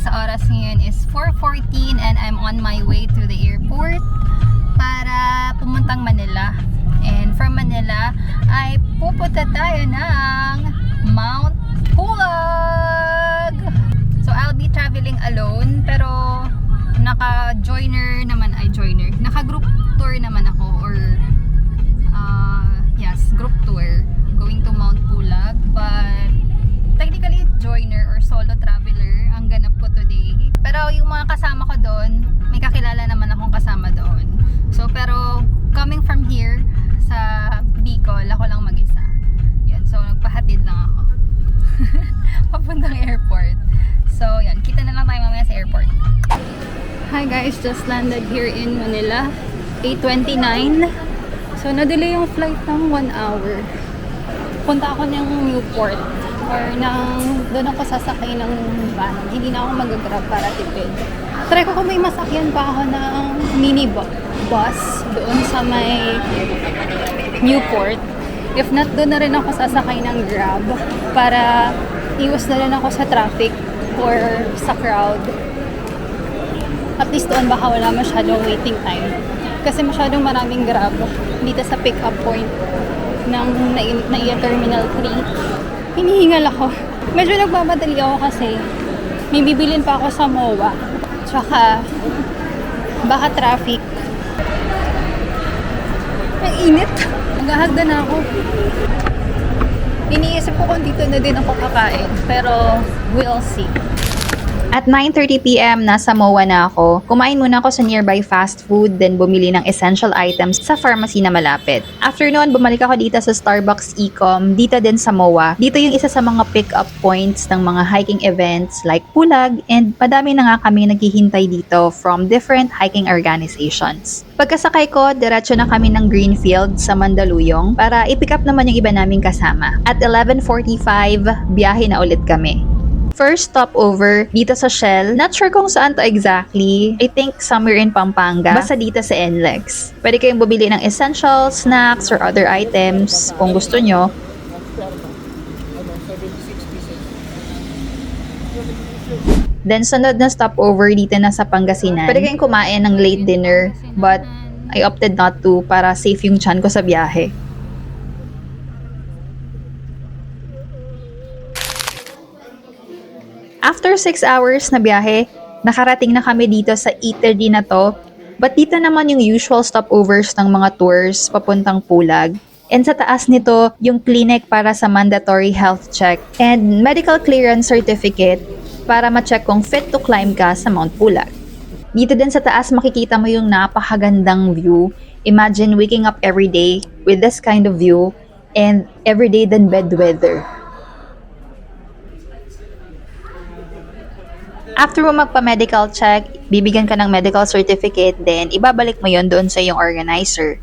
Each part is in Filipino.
Sa oras ngayon is 4:14 and I'm on my way to the airport para pumuntang Manila. And from Manila ay pupunta tayo ng Mount Pulag. So I'll be traveling alone pero naka-group tour naman ako or yes, group tour going to Mount Pulag, but technically joiner or solo traveler ang ganap ko today. Pero yung mga kasama ko doon, may kakilala naman akong kasama doon. So pero coming from here sa Bicol, ako lang mag-isa. Yan, so nagpahatid lang ako. Papuntang airport. So yan, kita na lang tayo mamaya sa airport. Hi guys, just landed here in Manila. 8:29. So na-delay yung flight ng 1 hour. Punta ako ng Newport or doon ako sasakay ng van. Hindi na ako mag-grab para tipid. Try ko kung may masakyan pa ako ng mini bus doon sa may Newport. If not, doon na rin ako sasakay ng Grab para iwas na rin ako sa traffic or sa crowd. At least doon baka wala masyadong waiting time. Kasi masyadong maraming Grab dito sa pick-up point ng NAIA Terminal 3. Hinihingal ako. Medyo nagmamadali ako kasi may bibilin pa ako sa MOA. Tsaka baka traffic. Ang init. Naghahagda na ako. Iniisip ko kung dito na din ako kakain. Pero we'll see. At 9:30 PM, nasa MOA na ako. Kumain muna ako sa nearby fast food, then bumili ng essential items sa pharmacy na malapit. After noon, bumalik ako dito sa Starbucks Ecom, dito din sa MOA. Dito yung isa sa mga pick-up points ng mga hiking events like Pulag, and madami na nga kami naghihintay dito from different hiking organizations. Pagkasakay ko, diretso na kami ng Greenfield sa Mandaluyong para i-pick up naman yung iba naming kasama. At 11:45, biyahe na ulit kami. First stopover dito sa Shell. Not sure kung saan to exactly. I think somewhere in Pampanga. Basta dito sa NLEX. Pwede kayong bumili ng essential snacks or other items kung gusto nyo. Then sunod na stopover dito na sa Pangasinan. Pwede kayong kumain ng late dinner, but I opted not to para safe yung tiyan ko sa biyahe. After 6 hours na biyahe, nakarating na kami dito sa eatery na to. But dito naman yung usual stopovers ng mga tours papuntang Pulag. And sa taas nito, yung clinic para sa mandatory health check and medical clearance certificate para ma-check kung fit to climb ka sa Mount Pulag. Dito din sa taas makikita mo yung napakagandang view. Imagine waking up every day with this kind of view and everyday din bad weather. After mo magpa-medical check, bibigyan ka ng medical certificate, then ibabalik mo yon doon sa iyong organizer.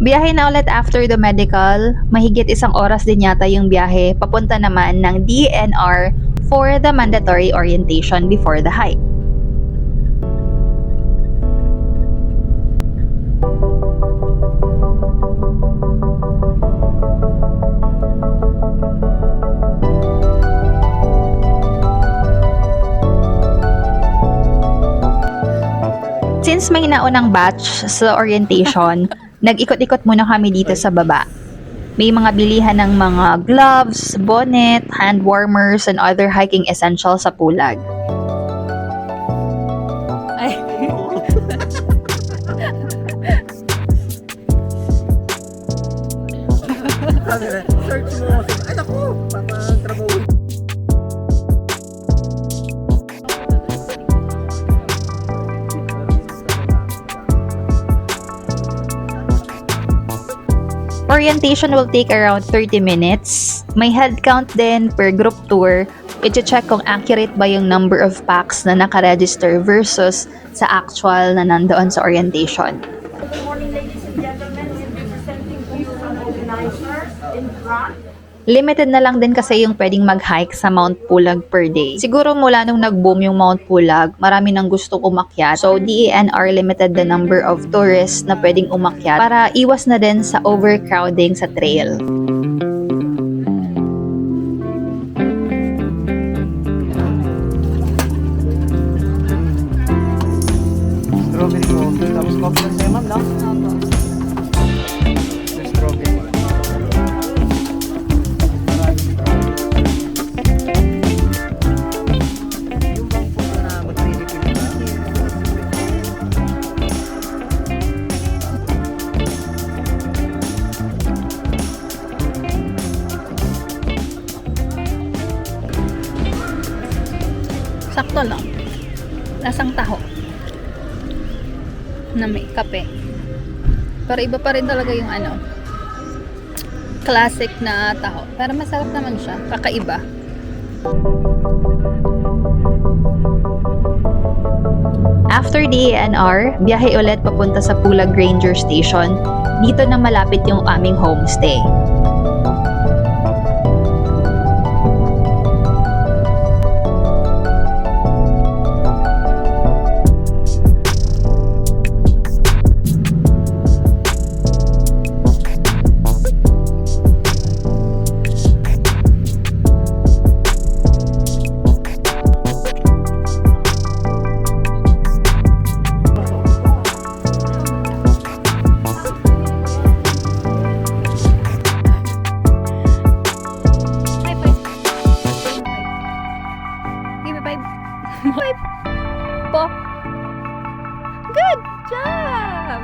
Biyahe na ulit after the medical, mahigit 1 oras din yata yung biyahe, papunta naman ng DNR for the mandatory orientation before the hike. Since may naunang batch sa orientation, nag-ikot-ikot muna kami dito sa baba. May mga bilihan ng mga gloves, bonnet, hand warmers, and other hiking essentials sa Pulag. Ay. Search mo. Ay, naku! Papatrabaho. Orientation will take around 30 minutes. May head count din per group tour. I-check kung accurate ba yung number of packs na nakaregister versus sa actual na nandoon sa orientation. Good morning, ladies and gentlemen. We'll be presenting to you some organizers in front. Limited na lang din kasi yung pwedeng mag-hike sa Mount Pulag per day. Siguro mula nung nag-boom yung Mount Pulag, marami nang gustong umakyat. So, DENR limited the number of tourists na pwedeng umakyat para iwas na din sa overcrowding sa trail. Sakto lang. Lasang taho. Na may kape. Pero iba pa rin talaga yung classic na taho. Pero masarap naman siya. Kakaiba. After the ANR, biyahe ulit papunta sa Pulag Ranger Station. Dito na malapit yung aming homestay. Po. Good job!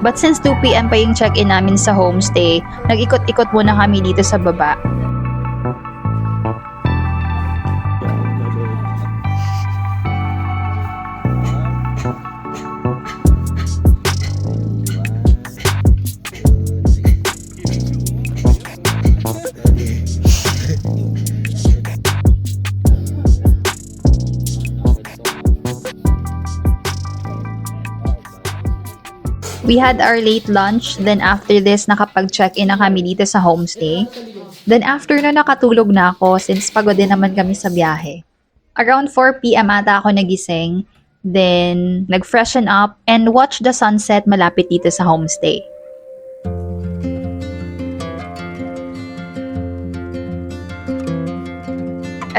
But since 2 p.m. pa yung check-in namin sa homestay, nag-ikot-ikot muna kami dito sa baba. We had our late lunch, then after this, nakapag-check-in na kami dito sa homestay. Then after na nakatulog na ako since pagod din naman kami sa biyahe. Around 4 p.m. ata ako nagising, then nag-freshen up and watch the sunset malapit dito sa homestay.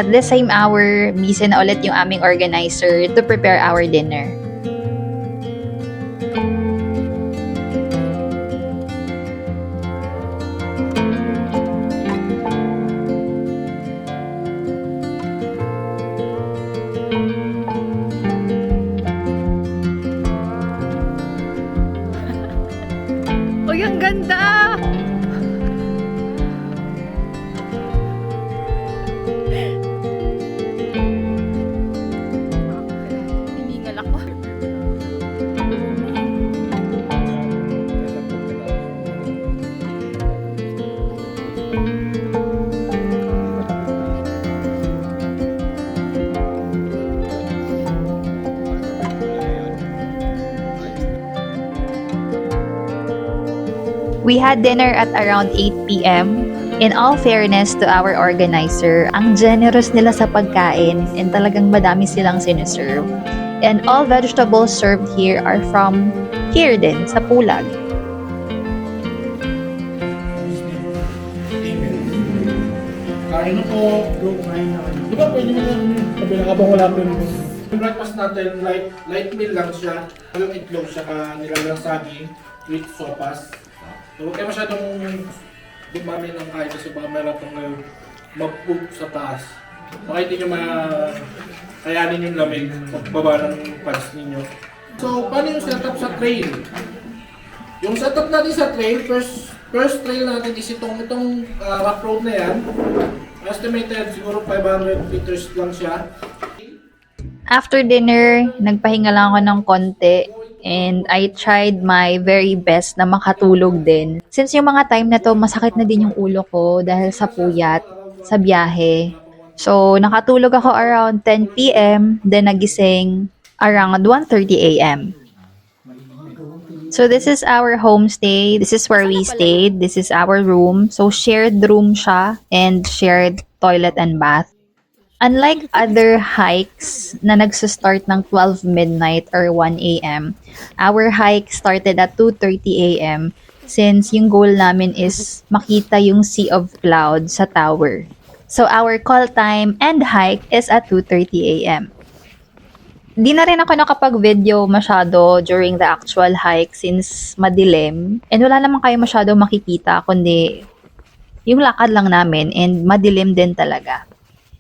At the same hour, busy na ulit yung aming organizer to prepare our dinner. Uy, ang ganda! Hiningal ako. We had dinner at around 8 p.m. In all fairness to our organizer, ang generous nila sa pagkain and talagang madami silang siniserve. And all vegetables served here are from here din, sa Pulag. Kain na po. Go, kain na. Di ba pwede mo lang sabi na habang wala po yung breakfast natin, light meal lang siya. Walang itlog siya, nilalang saging with sopas. So, huwag kayo masyadong dumami ng kain kasi baka meron pang mag-poop sa taas. Baka hindi nyo kayanin yung lamig pagbaba ng pants ninyo. So, paano yung setup sa trail? Yung setup natin sa trail, first trail natin is itong rough road na yan. Estimated siguro 500 meters lang siya. After dinner, nagpahinga lang ako ng konti. And I tried my very best na makatulog din. Since yung mga time na to, masakit na din yung ulo ko dahil sa puyat, sa biyahe. So, nakatulog ako around 10 p.m. Then nagising around 1:30 a.m. So, this is our homestay. This is where we stayed. This is our room. So, shared room siya and shared toilet and bath. Unlike other hikes na nagsistart ng 12 midnight or 1 a.m., our hike started at 2:30 a.m. since yung goal namin is makita yung sea of clouds sa tower. So our call time and hike is at 2:30 a.m. Di na rin ako nakapag-video masyado during the actual hike since madilim. And wala naman kayo masyado makikita kundi yung lakad lang namin and madilim din talaga.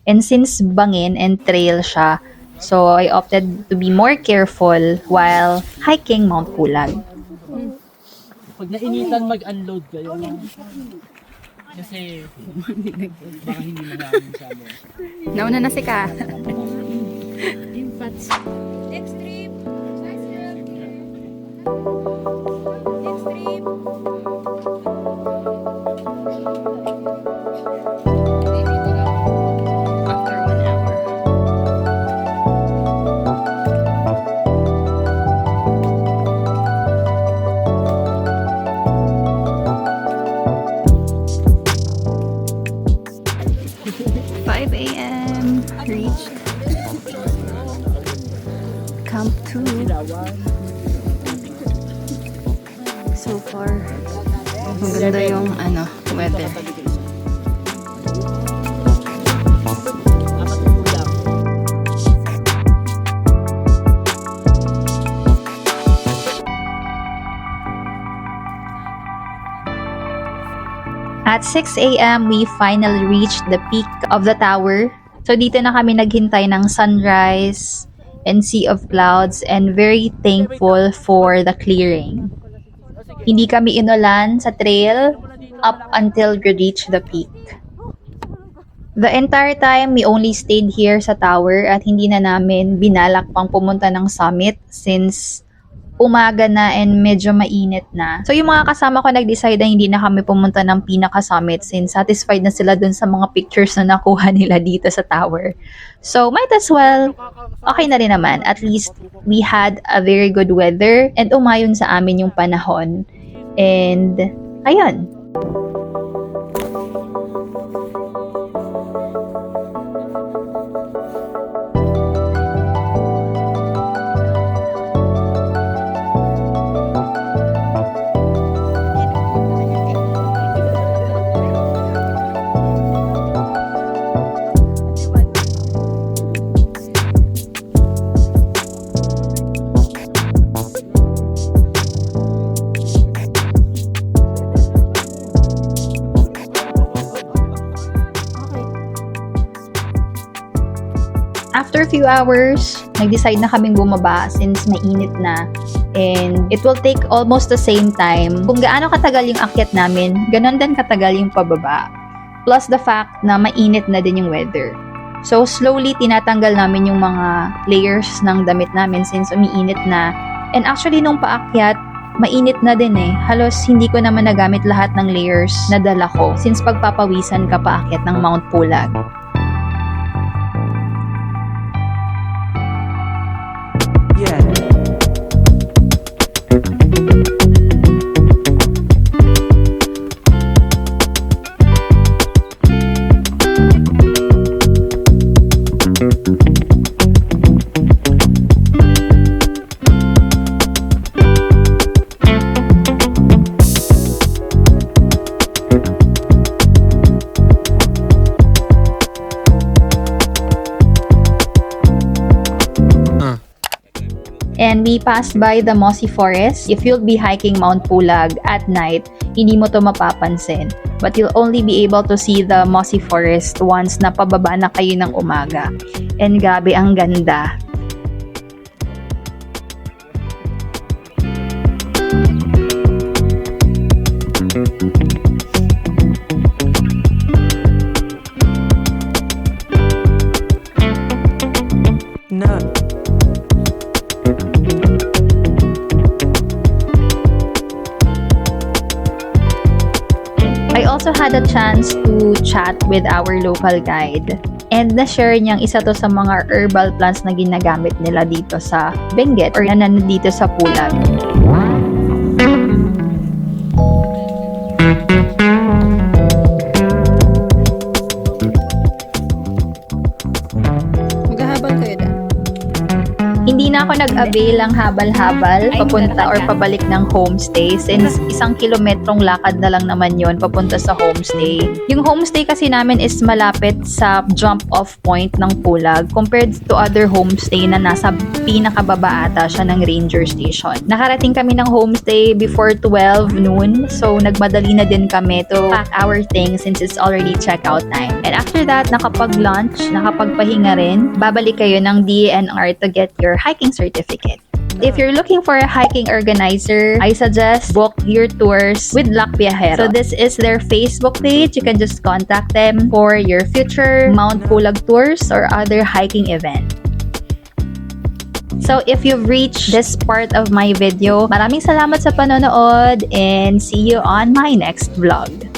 And since bangin and trail siya, so I opted to be more careful while hiking Mount Pulag. Pag nainitan, mag-unload kayo. Kasi baka hindi malaman sa mo. Nauna na si Ka. Impats. Next trip. Next trip. After 1 hour. Five a.m. Reached Camp 2. So far, maganda yung weather. At 6 a.m., we finally reached the peak of the tower. So dito na kami naghintay ng sunrise and sea of clouds, and very thankful for the clearing. Hindi kami inulan sa trail up until we reached the peak. The entire time, we only stayed here sa tower at hindi na namin binalak pang pumunta ng summit since umaga na and medyo mainit na. So yung mga kasama ko nag-decide na hindi na kami pumunta ng pinaka-summit since satisfied na sila dun sa mga pictures na nakuha nila dito sa tower. So might as well, okay na rin naman. At least we had a very good weather and umayon sa amin yung panahon. And ayun. After a few hours, nag-decide na kaming bumaba since mainit na. And it will take almost the same time. Kung gaano katagal yung akyat namin, ganon din katagal yung pababa. Plus the fact na mainit na din yung weather. So slowly tinatanggal namin yung mga layers ng damit namin since umiinit na. And actually nung paakyat, mainit na din eh. Halos hindi ko naman nagamit lahat ng layers na dala ko since pagpapawisan ka paakyat ng Mount Pulag. And we passed by the mossy forest. If you'll be hiking Mount Pulag at night, hindi mo to mapapansin. But you'll only be able to see the mossy forest once na pababa na kayo ng umaga. And grabe, ang ganda. No. I also had a chance to chat with our local guide. And na-share niyang isa to sa mga herbal plants na ginagamit nila dito sa Benguet or nandito sa Pulag. Maghahabal kayo da? Hindi na ako nag-avail ng habal-habal papunta or pabalik ng homestay since 1 kilometrong lakad na lang naman yon papunta sa homestay. Yung homestay kasi namin is malapit sa jump-off point ng Pulag compared to other homestay na nasa pinakababa ata siya ng ranger station. Nakarating kami ng homestay before 12 noon, so nagmadali na din kami to pack our things since it's already checkout time. And after that, nakapag-lunch, nakapagpahinga rin, babalik kayo ng DNR to get your hiking certificate. If you're looking for a hiking organizer, I suggest book your tours with Lac Viajero. So this is their Facebook page. You can just contact them for your future Mount Pulag tours or other hiking event. So if you've reached this part of my video, maraming salamat sa panonood and see you on my next vlog.